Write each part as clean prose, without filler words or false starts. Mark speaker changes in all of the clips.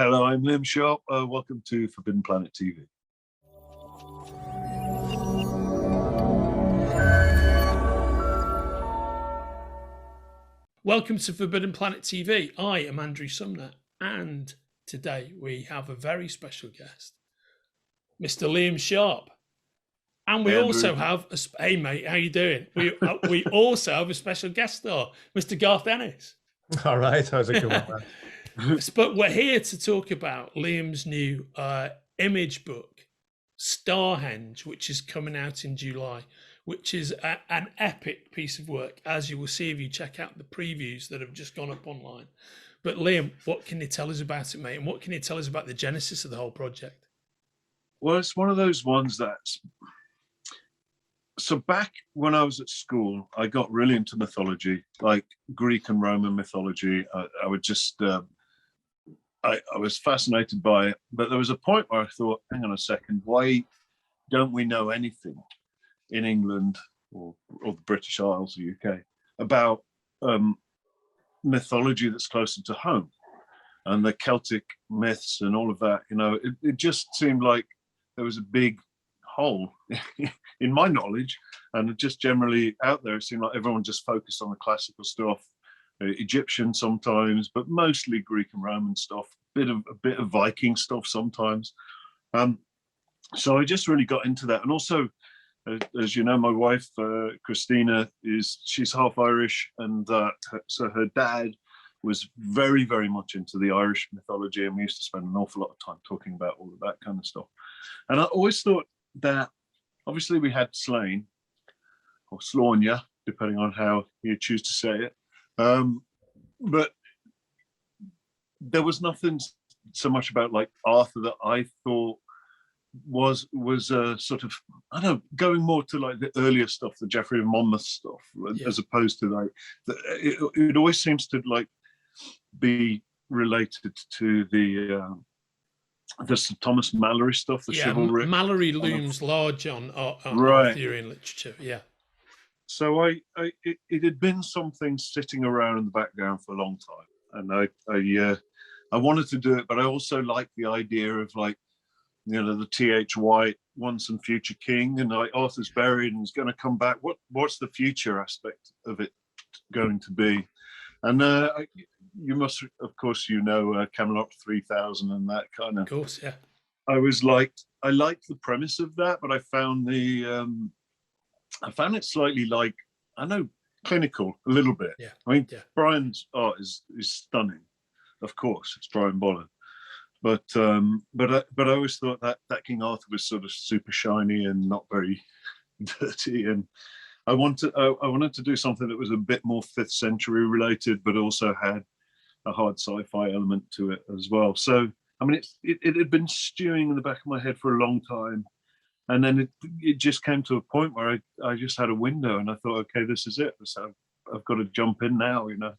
Speaker 1: Hello, I'm Liam Sharp. Welcome to Forbidden Planet TV.
Speaker 2: Welcome to Forbidden Planet TV. I am Andrew Sumner, and today we have a very special guest, Mr. Liam Sharp. And we also have hey mate, how you doing? We also have a special guest star, Mr. Garth Ennis.
Speaker 3: All right, how's it going?
Speaker 2: But we're here to talk about Liam's new image book, Starhenge, which is coming out in July, which is an epic piece of work, as you will see if you check out the previews that have just gone up online. But Liam, what can you tell us about it, mate? And what can you tell us about the genesis of the whole project?
Speaker 1: Well, it's one of those ones that's... So back when I was at school, I got really into mythology, like Greek and Roman mythology. I would just... I was fascinated by it. But there was a point where I thought, hang on a second, why don't we know anything in England or the British Isles, the UK, about mythology that's closer to home and the Celtic myths and all of that? You know, it just seemed like there was a big hole in my knowledge, and just generally out there, it seemed like everyone just focused on the classical stuff, Egyptian sometimes, but mostly Greek and Roman stuff, a bit of Viking stuff sometimes. So I just really got into that. And also, as you know, my wife, Christina, she's half Irish, and so her dad was very, very much into the Irish mythology, and we used to spend an awful lot of time talking about all of that kind of stuff. And I always thought that, obviously we had Slain, or Slania, depending on how you choose to say it, but there was nothing so much about like Arthur that I thought was sort of, I don't know, going more to like the earlier stuff, the Geoffrey of Monmouth stuff, as opposed to like it always seems to like be related to the Sir Thomas Malory stuff, the chivalry.
Speaker 2: Malory looms large on Arthurian literature. Yeah.
Speaker 1: So it had been something sitting around in the background for a long time, and I wanted to do it, but I also liked the idea of like, you know, the T.H. White once and future king, and like Arthur's buried and is going to come back. What's the future aspect of it going to be? And you must, of course, you know, Camelot 3000 and that kind of.
Speaker 2: Of course, yeah.
Speaker 1: I liked the premise of that, but I found it slightly like, I know, clinical a little bit.
Speaker 2: Yeah.
Speaker 1: I mean, Brian's art is stunning. Of course, it's Brian Boller. But I always thought that King Arthur was sort of super shiny and not very dirty, and I wanted to do something that was a bit more 5th century related, but also had a hard sci-fi element to it as well. So I mean, it had been stewing in the back of my head for a long time, and then it just came to a point where I just had a window, and I thought, okay, this is it. So I've got to jump in now, you know.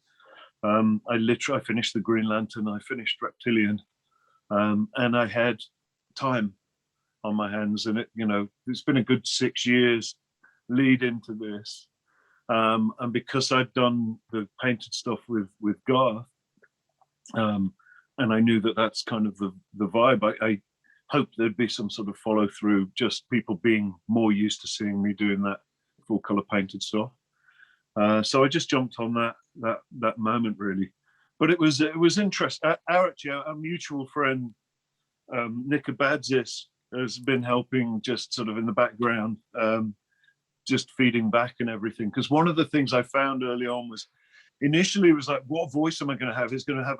Speaker 1: I finished the Green Lantern, I finished Reptilian. And I had time on my hands, and it's been a good 6 years lead into this. And because I'd done the painted stuff with Garth, and I knew that that's kind of the vibe, I hoped there'd be some sort of follow through, just people being more used to seeing me doing that full color painted stuff. So I just jumped on that moment really. But it was interesting. Our mutual friend, Nick Abadzis, has been helping just sort of in the background, just feeding back and everything. Because one of the things I found early on was, initially it was like, what voice am I going to have? It's going to have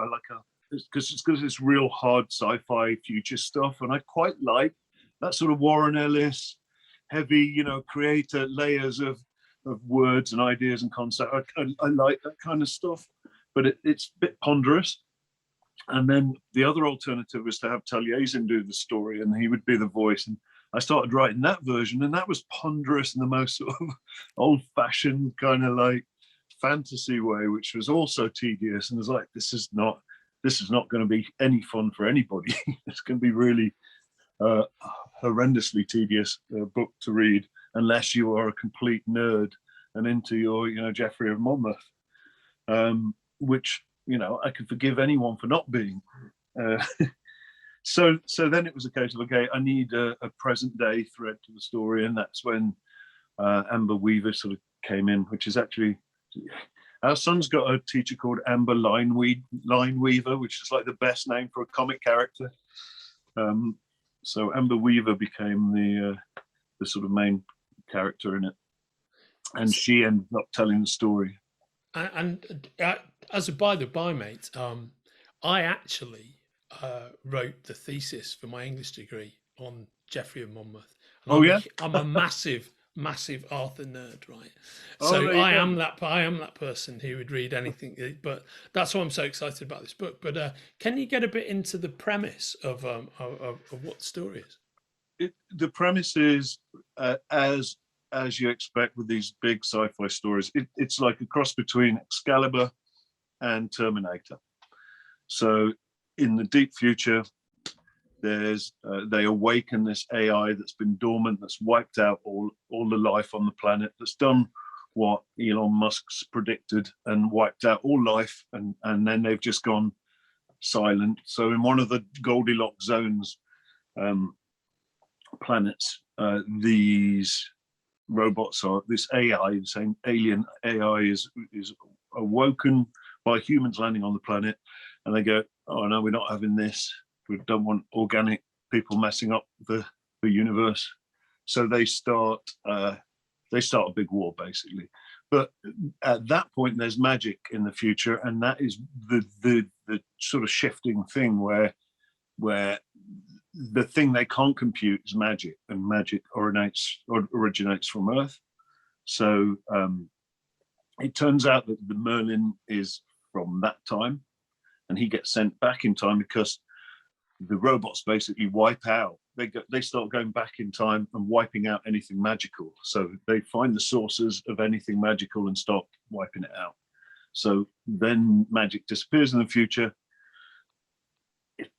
Speaker 1: because it's real hard sci-fi future stuff. And I quite like that sort of Warren Ellis, heavy, creator layers of words and ideas and concepts. I like that kind of stuff. But it's a bit ponderous. And then the other alternative was to have Taliesin do the story, and he would be the voice. And I started writing that version, and that was ponderous in the most sort of old-fashioned kind of like fantasy way, which was also tedious. And I was like, this is not going to be any fun for anybody. It's going to be really horrendously tedious book to read unless you are a complete nerd and into your, Geoffrey of Monmouth. Which, I can forgive anyone for not being. Uh, so then it was a case of, okay, I need a present day thread to the story, and that's when Amber Weaver sort of came in, which is actually, our son's got a teacher called Amber Lineweaver, which is like the best name for a comic character. So Amber Weaver became the sort of main character in it, and she ended up telling the story.
Speaker 2: And as a by the by, mate, I actually wrote the thesis for my English degree on Geoffrey of Monmouth. And
Speaker 1: Oh yeah,
Speaker 2: I'm a massive Arthur nerd, right?
Speaker 1: Oh,
Speaker 2: So
Speaker 1: there you
Speaker 2: I
Speaker 1: go.
Speaker 2: am that person who would read anything. But that's why I'm so excited about this book. But can you get a bit into the premise of what the story is?
Speaker 1: The premise is as you expect with these big sci-fi stories. It's like a cross between Excalibur and Terminator. So in the deep future, they awaken this AI that's been dormant, that's wiped out all the life on the planet, that's done what Elon Musk's predicted and wiped out all life, and then they've just gone silent. So in one of the Goldilocks zones planets, these robots are, this AI, the same alien AI is awoken by humans landing on the planet, and they go, oh no, we're not having this. We don't want organic people messing up the universe. So they start a big war, basically. But at that point, there's magic in the future, and that is the sort of shifting thing where the thing they can't compute is magic, and magic originates from Earth. So it turns out that the Merlin is from that time, and he gets sent back in time because the robots basically wipe out. They start going back in time and wiping out anything magical. So they find the sources of anything magical and start wiping it out. So then magic disappears in the future. It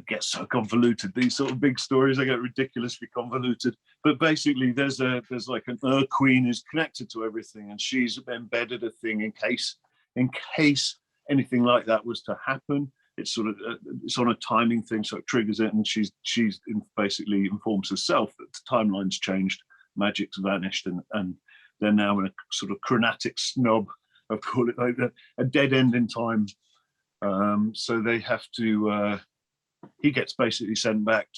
Speaker 1: gets so convoluted. These sort of big stories, they get ridiculously convoluted. But basically, there's like an Earth Queen who's connected to everything, and she's embedded a thing in case anything like that was to happen. It's sort of it's on a timing thing, so it triggers it, and she's basically informs herself that the timeline's changed, magic's vanished, and they're now in a sort of chromatic snub. I call it like a dead end in time. So they have to. He gets basically sent back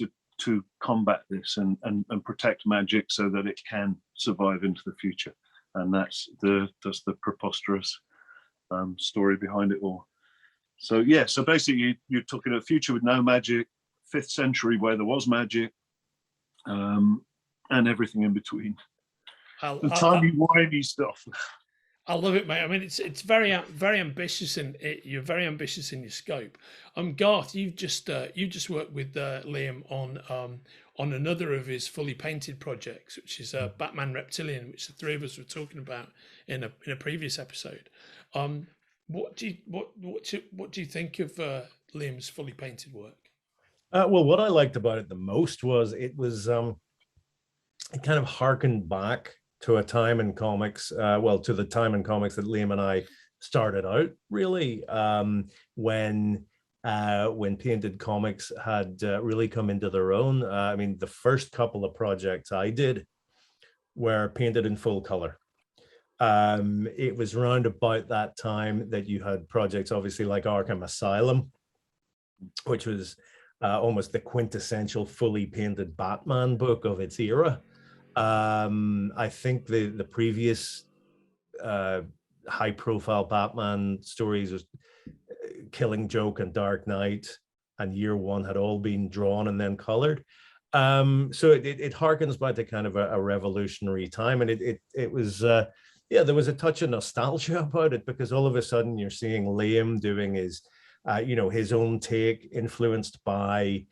Speaker 1: to combat this and protect magic so that it can survive into the future, and that's the preposterous story behind it all. So yeah, so basically you're talking a future with no magic, 5th century where there was magic, and everything in between. The timey-wimey stuff.
Speaker 2: I love it, mate. I mean, it's very ambitious, and you're very ambitious in your scope. Garth, you've just worked with Liam on another of his fully painted projects, which is Batman Reptilian, which the three of us were talking about in a previous episode. What do you think of Liam's fully painted work?
Speaker 3: Well, what I liked about it the most was it kind of harkened back to a time in comics, to the time in comics that Liam and I started out, really, when painted comics had really come into their own. I mean, the first couple of projects I did were painted in full color. It was around about that time that you had projects, obviously, like Arkham Asylum, which was almost the quintessential fully painted Batman book of its era. I think the previous high profile Batman stories was Killing Joke and Dark Knight and Year One had all been drawn and then colored. So it harkens back to kind of a revolutionary time, and it was there was a touch of nostalgia about it, because all of a sudden you're seeing Liam doing his his own take, influenced by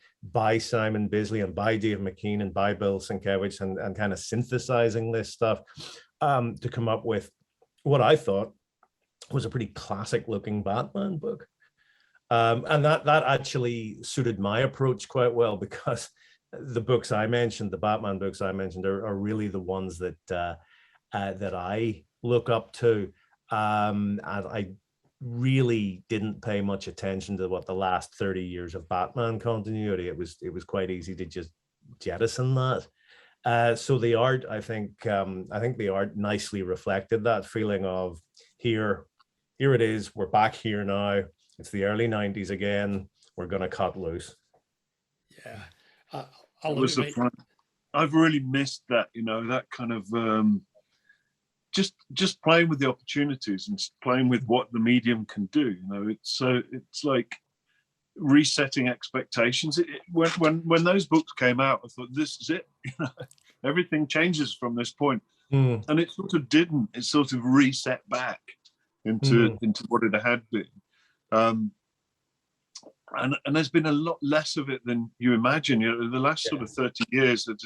Speaker 3: Simon Bisley and by Dave McKean and by Bill Sienkiewicz, and kind of synthesizing this stuff to come up with what I thought was a pretty classic looking Batman book. And that actually suited my approach quite well, because the books I mentioned, the Batman books I mentioned, are really the ones that I look up to. And really didn't pay much attention to what the last 30 years of Batman continuity. It was quite easy to just jettison that. So the art, I think the art nicely reflected that feeling of here it is. We're back here now. It's the early 90s again. We're going to cut loose.
Speaker 2: Yeah, I love
Speaker 1: was
Speaker 2: it,
Speaker 1: the
Speaker 2: mate.
Speaker 1: fun. I've really missed that, that kind of just playing with the opportunities and playing with what the medium can do. It's like resetting expectations. When those books came out, I thought, this is it. Everything changes from this point. And it sort of didn't. It sort of reset back into what it had been. And there's been a lot less of it than you imagine. The last sort of 30 years, that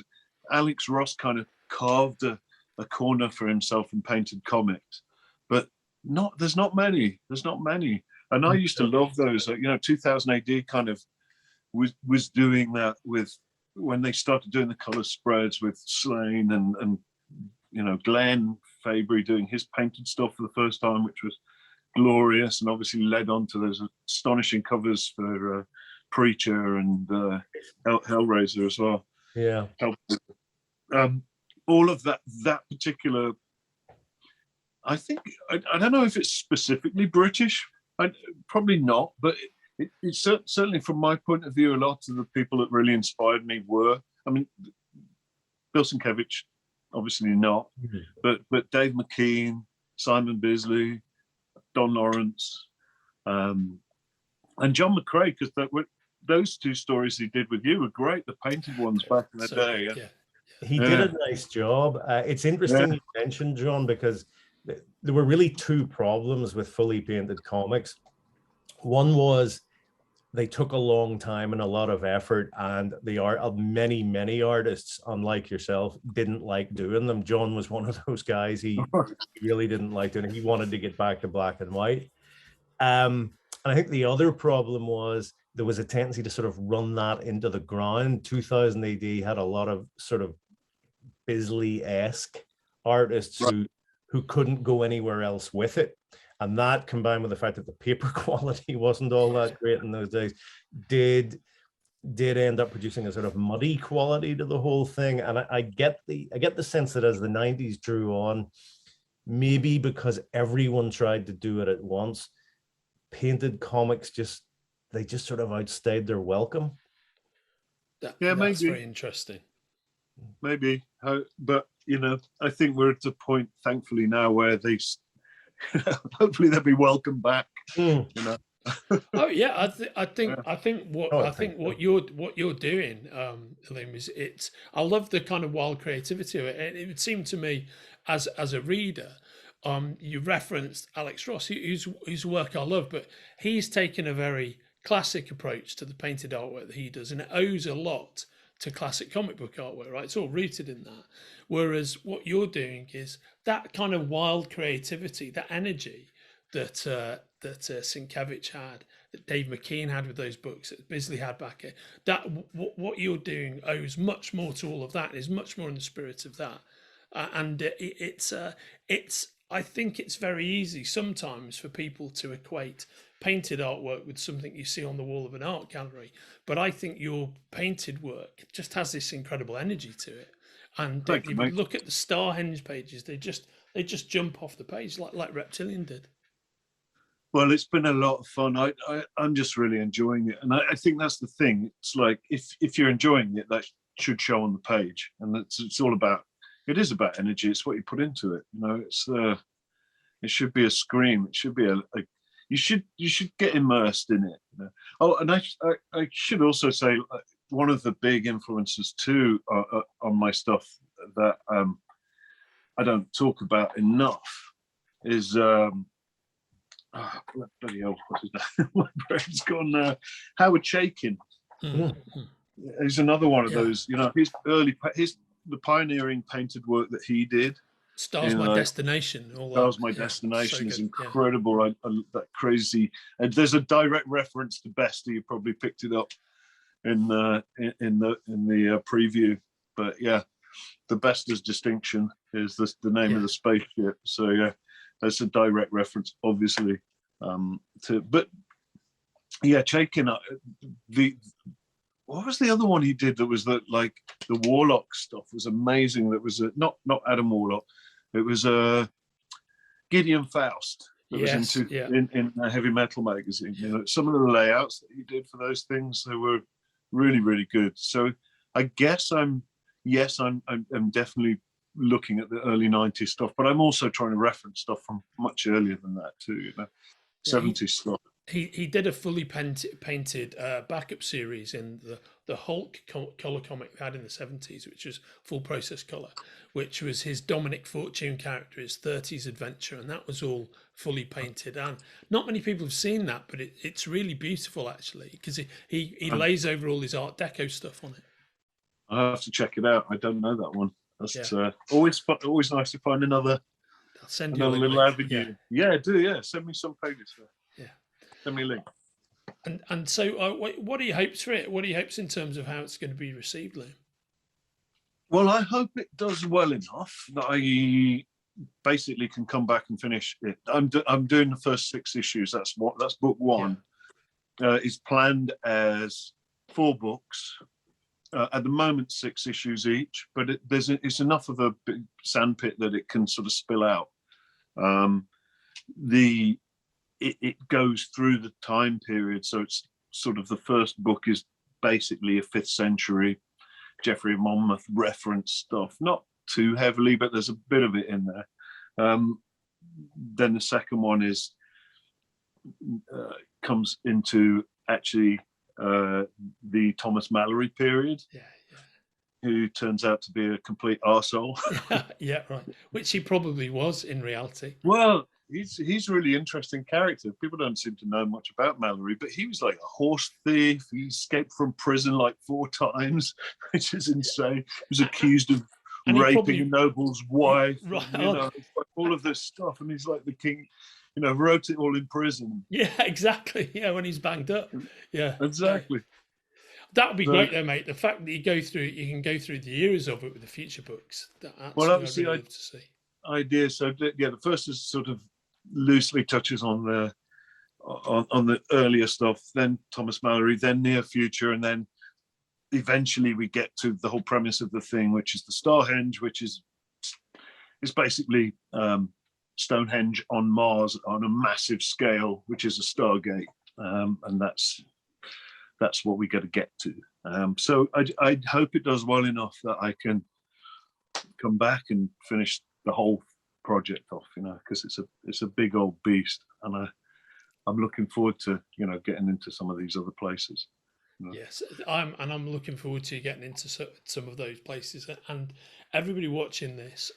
Speaker 1: Alex Ross kind of carved a corner for himself in painted comics, but there's not many. And I used to love those. 2000 AD kind of was doing that with when they started doing the color spreads with Slane and Glenn Fabry doing his painted stuff for the first time, which was glorious, and obviously led on to those astonishing covers for Preacher and Hellraiser as well.
Speaker 3: Yeah.
Speaker 1: All of that particular, I think, I don't know if it's specifically British. Probably not, but it's certainly from my point of view, a lot of the people that really inspired me were, I mean, Bill Sienkiewicz, obviously not, but Dave McKean, Simon Bisley, Don Lawrence, and John McCrae, because those two stories he did with you were great. The painted ones back in the day.
Speaker 2: Yeah.
Speaker 3: He did a nice job. It's interesting you mentioned, John, because there were really two problems with fully painted comics. One was they took a long time and a lot of effort, and the art of many artists, unlike yourself, didn't like doing them. John was one of those guys. He really didn't like doing it. He wanted to get back to black and white. And I think the other problem was there was a tendency to sort of run that into the ground. 2000 AD had a lot of sort of Bisley-esque artists who couldn't go anywhere else with it. And that, combined with the fact that the paper quality wasn't all that great in those days, did end up producing a sort of muddy quality to the whole thing. And I get the sense that as the 90s drew on, maybe because everyone tried to do it at once, painted comics just sort of outstayed their welcome.
Speaker 2: That's
Speaker 1: maybe.
Speaker 2: Very interesting.
Speaker 1: Maybe, but I think we're at a point, thankfully now, where they hopefully they'll be welcome back.
Speaker 2: Oh yeah, I think what you're doing, Liam, is I love the kind of wild creativity of it. It would seem to me, as a reader, you referenced Alex Ross, whose work I love, but he's taken a very classic approach to the painted artwork that he does, and it owes a lot to classic comic book artwork, right? It's all rooted in that. Whereas what you're doing is that kind of wild creativity, that energy that Sienkiewicz had, that Dave McKean had with those books, that Bisley had back here. That what you're doing owes much more to all of that. Is much more in the spirit of that, and it's. I think it's very easy sometimes for people to equate painted artwork with something you see on the wall of an art gallery. But I think your painted work just has this incredible energy to it. And if you look at the Starhenge pages, they just jump off the page like Reptilian did.
Speaker 1: Well, it's been a lot of fun. I'm just really enjoying it, and I think that's the thing. It's like if you're enjoying it, that should show on the page, and it's all about. It is about energy. It's what you put into it. It's it should be a scream. It should be you should get immersed in it. Oh, and I should also say one of the big influences too on my stuff that I don't talk about enough is bloody hell, what is that? My brain's gone now. Howard Chaykin. He's another one of those. The pioneering painted work that he did.
Speaker 2: Stars My Destination.
Speaker 1: Stars My Destination is incredible. I that crazy. And there's a direct reference to Bester. You probably picked it up in the preview. But yeah, the Bester's distinction is the name of the spaceship. So yeah, that's a direct reference, obviously. But yeah, Chaikin, what was the other one he did that was like the Warlock stuff was amazing. That was not Adam Warlock. It was Gideon Faust. That was in a heavy metal magazine. You know, some of the layouts that he did for those things, they were really, really good. So I guess I'm definitely looking at the early 90s stuff, but I'm also trying to reference stuff from much earlier than that too, you know, 70s stuff.
Speaker 2: He did a fully painted backup series in the Hulk color comic they had in the 70s, which was full process color, which was his Dominic Fortune character, his 30s adventure, and that was all fully painted. And not many people have seen that, but it's really beautiful actually, because he lays over all his Art Deco stuff on it.
Speaker 1: I have to check it out. I don't know that one. That's always nice to find another little avenue. Yeah, do. Yeah, send me some pages.
Speaker 2: Yeah,
Speaker 1: send me a link.
Speaker 2: And so, what are your hopes for it? What are your hopes in terms of how it's going to be received, Liam?
Speaker 1: Well, I hope it does well enough that I basically can come back and finish it. I'm doing the first 6 issues. That's book 1. It's planned as 4 books. At the moment, 6 issues each, but it's enough of a big sandpit that it can sort of spill out. It goes through the time period, so it's sort of the first book is basically a 5th century Geoffrey of Monmouth reference stuff, not too heavily, but there's a bit of it in there. Then the second one comes into actually the Thomas Mallory period, who turns out to be a complete arsehole.
Speaker 2: Yeah, right. Which he probably was in reality.
Speaker 1: Well, he's a really interesting character. People don't seem to know much about Mallory, but he was like a horse thief. He escaped from prison like 4 times, which is insane. He was accused of raping a noble's wife.
Speaker 2: Right.
Speaker 1: And, it's like all of this stuff, and he's like the king. Wrote it all in prison.
Speaker 2: Yeah, exactly. Yeah, when he's banged up. Yeah,
Speaker 1: exactly.
Speaker 2: That would be great, though, mate. The fact that you can go through the ears of it with the future books. That's I'd really love to see.
Speaker 1: Idea. So the first is sort of loosely touches on the earlier stuff, then Thomas Mallory, then near future, and then eventually we get to the whole premise of the thing, which is the Starhenge, which is basically Stonehenge on Mars on a massive scale, which is a Stargate, and that's what we got to get to. So I hope it does well enough that I can come back and finish the whole project off, because it's a big old beast, and I'm looking forward to getting into some of these other places.
Speaker 2: Yes, I'm looking forward to getting into some of those places, and everybody watching this.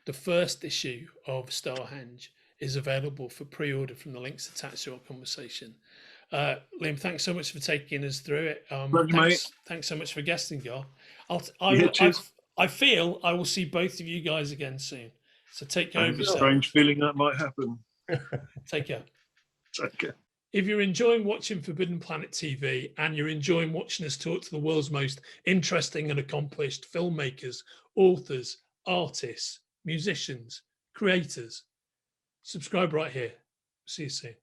Speaker 2: The first issue of Starhenge is available for pre-order from the links attached to our conversation. Liam, thanks so much for taking us through it. Thanks so much for guesting, Garth. I feel I will see both of you guys again soon. So take care of yourself.
Speaker 1: Strange feeling that might happen.
Speaker 2: Take care.
Speaker 1: Take care.
Speaker 2: If you're enjoying watching Forbidden Planet TV and you're enjoying watching us talk to the world's most interesting and accomplished filmmakers, authors, artists, musicians, creators, subscribe right here. See you soon.